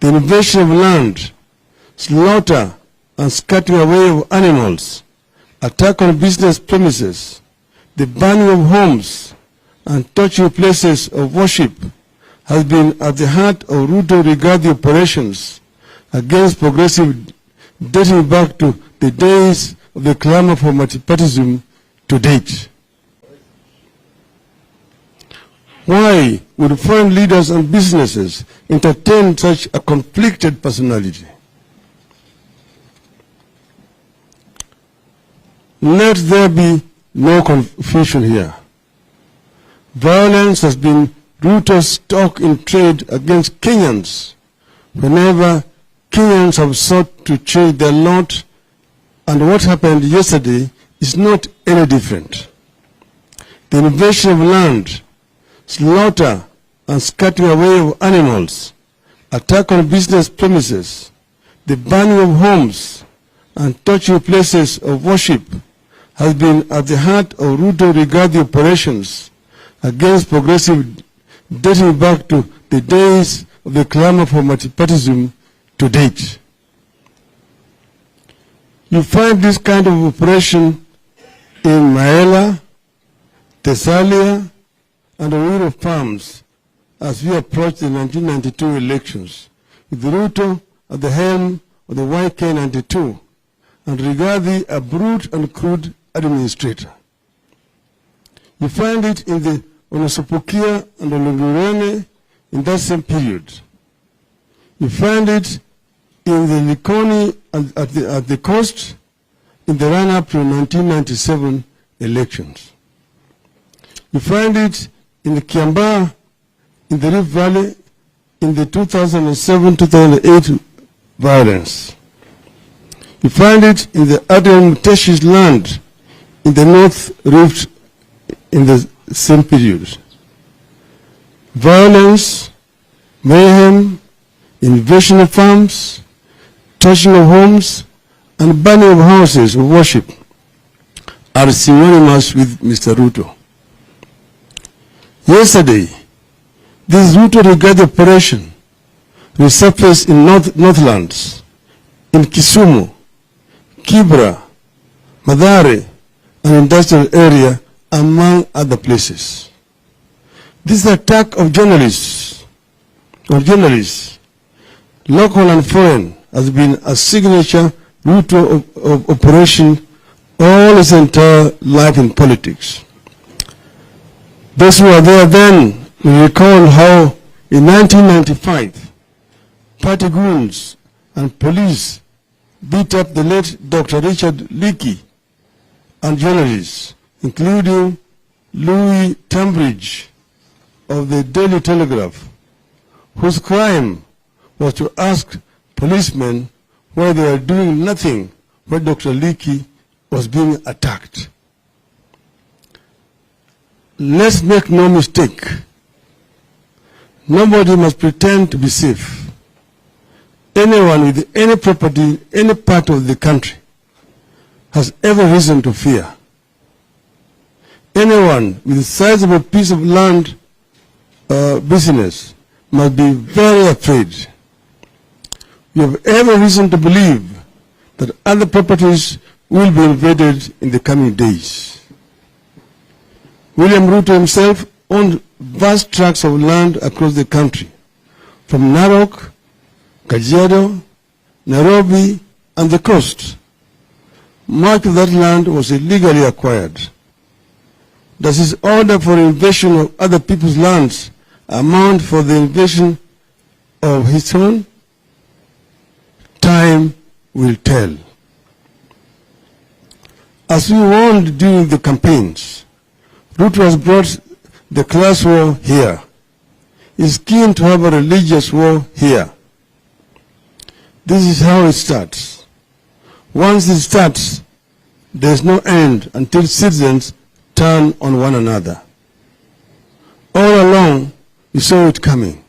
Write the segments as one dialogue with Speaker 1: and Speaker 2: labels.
Speaker 1: the invasion of land, slaughter and scattering away of animals, attack on business premises, the burning of homes, and touching places of worship has been at the heart of Ruto regarding operations against progressive dating back to the days of the clamor for multipartyism to date. Why would foreign leaders and businesses entertain such a conflicted personality? Let there be no confusion here. Violence has been Ruto's talk in trade against Kenyans whenever Kenyans have sought to change their lot, and what happened yesterday is not any different. The invasion of land, slaughter and scattering away of animals, attack on business premises, the burning of homes, and touching places of worship has been at the heart of Ruto regarding operations against progressive dating back to the days of the clamor for multipartyism to date. You find this kind of operation in Maela, Thessalia, and Uhuru farms as we approach the 1992 elections, with Ruto at the helm of the YK92, and regarding a brute and crude administrator. You find it in the Onosopokia and Olungurene in that same period. You find it in the Likoni at the coast in the run-up to 1997 elections. You find it in the Kiambaa, in the Rift Valley, in the 2007-2008 violence. You find it in the Adrian Muteshi's land in the North Rift in the same period. Violence, mayhem, invasion of farms, touching of homes, and burning of houses of worship are synonymous with Mr. Ruto. Yesterday, this Ruto regarded operation resurfaced in Northlands, in Kisumu, Kibra, Mathare, and industrial area, among other places. This attack of journalists, local and foreign, has been a signature Ruto of operation all his entire life in politics. Those who were there then will recall how in 1995, party goons and police beat up the late Dr. Richard Leakey and journalists, including Louis Tambridge of the Daily Telegraph, whose crime was to ask policemen why they were doing nothing when Dr. Leakey was being attacked. Let's make no mistake. Nobody must pretend to be safe. Anyone with any property in any part of the country has every reason to fear. Anyone with a sizable piece of land business must be very afraid. We have every reason to believe that other properties will be invaded in the coming days. William Ruto himself owned vast tracts of land across the country, from Narok, Kajiado, Nairobi, and the coast. Much of that land was illegally acquired. Does his order for invasion of other people's lands amount for the invasion of his own? Time will tell. As we warned during the campaigns, Ruto has brought the class war here. He's keen to have a religious war here. This is how it starts. Once it starts, there is no end until citizens turn on one another. All along, we saw it coming.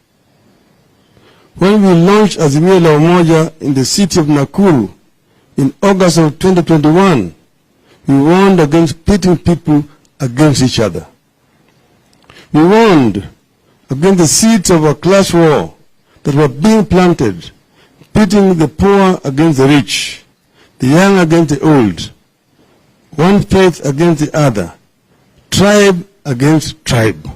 Speaker 1: When we launched Azimio la Umoja in the city of Nakuru in August of 2021, we warned against pitting people against each other. We warned against the seeds of a class war that were being planted, pitting the poor against the rich, the young against the old, one faith against the other, tribe against tribe.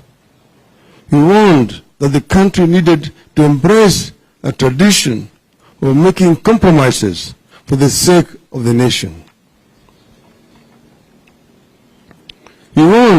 Speaker 1: We warned that the country needed to embrace a tradition of making compromises for the sake of the nation. We warned